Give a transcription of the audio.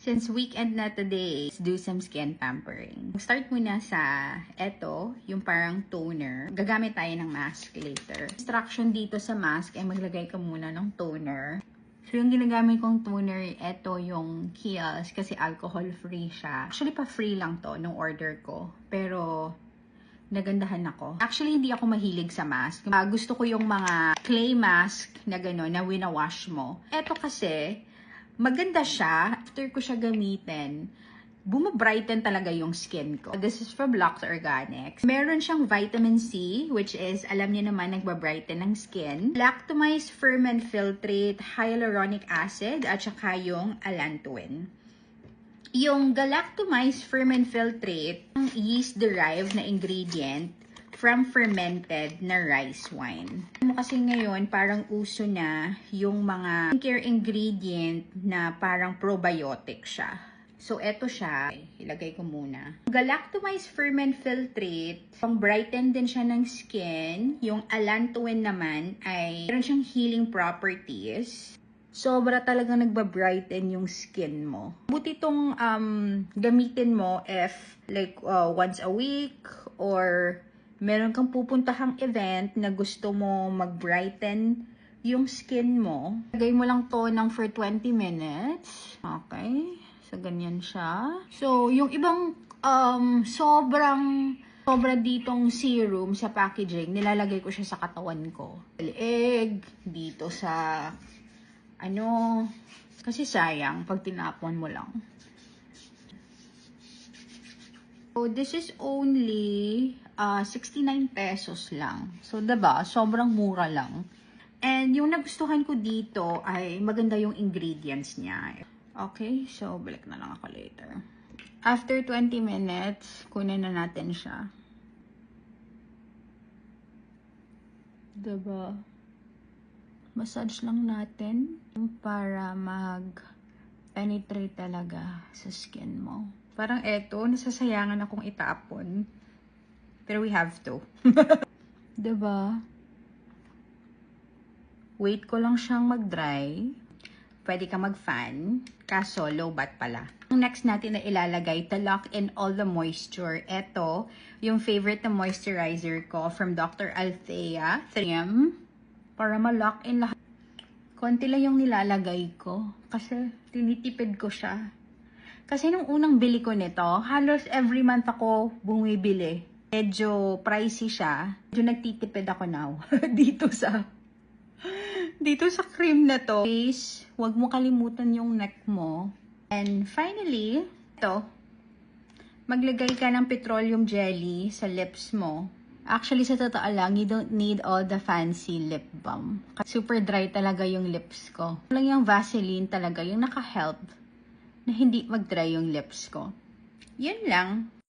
Since weekend na today, let's do some skin pampering. Start muna sa yung parang toner. Gagamit tayo ng mask later. Instruction dito sa mask ay maglagay ka muna ng toner. So, yung ginagamit kong toner, yung Kiehl's kasi alcohol-free siya. Actually, pa-free lang to nung order ko. Pero, nagandahan ako. Actually, hindi ako mahilig sa mask. Gusto ko yung mga clay mask na gano'n, na wina-wash mo. Ito kasi, maganda siya. After ko siya gamitin, bumabrighten talaga yung skin ko. This is from Lux Organics. Meron siyang vitamin C, which is, alam niyo naman, nagbabrighten ng skin. Lactomized ferment filtrate, hyaluronic acid, at saka yung allantoin. Yung galactomized ferment filtrate, yeast-derived na ingredient from fermented na rice wine. Kasi ngayon, parang uso na yung mga skincare ingredient na parang probiotic siya. So, eto siya. Ilagay ko muna. Galactomized ferment filtrate, pang brighten din siya ng skin. Yung allantoin naman ay meron siyang healing properties. Sobra talagang nagba-brighten yung skin mo. Buti itong gamitin mo if like once a week or meron kang pupuntahang event na gusto mo mag-brighten yung skin mo. Lagay mo lang to ng for 20 minutes. Okay. So, ganyan siya. So, yung ibang sobra ditong serum sa packaging, nilalagay ko siya sa katawan ko. Leeg, dito sa, kasi sayang pag tinapon mo lang. So, this is only 69 pesos lang. So, diba? Sobrang mura lang. And yung nagustuhan ko dito ay maganda yung ingredients niya. Okay, so balik na lang ako later. After 20 minutes, kunin na natin siya. Diba? Massage lang natin para mag-penetrate talaga sa skin mo. Parang eto, nasasayangan akong itapon. Pero we have to. Diba? Wait ko lang siyang mag-dry. Pwede ka mag-fan, kaso low bat pala. Ang next natin na ilalagay, to lock in all the moisture. Ito, yung favorite na moisturizer ko from Dr. Althea 3M. Para ma-lock in lahat. Konti lang yung nilalagay ko. Kasi tinitipid ko siya. Kasi nung unang bili ko nito, halos every month ako bumibili. Medyo pricey siya. Medyo nagtitipid ako now. Dito sa cream na to, please, huwag mo kalimutan yung neck mo. And finally, ito, maglagay ka ng petroleum jelly sa lips mo. Actually, sa totoo lang, you don't need all the fancy lip balm. Super dry talaga yung lips ko. Lang yung Vaseline talaga, yung naka-help na hindi mag-dry yung lips ko. Yun lang.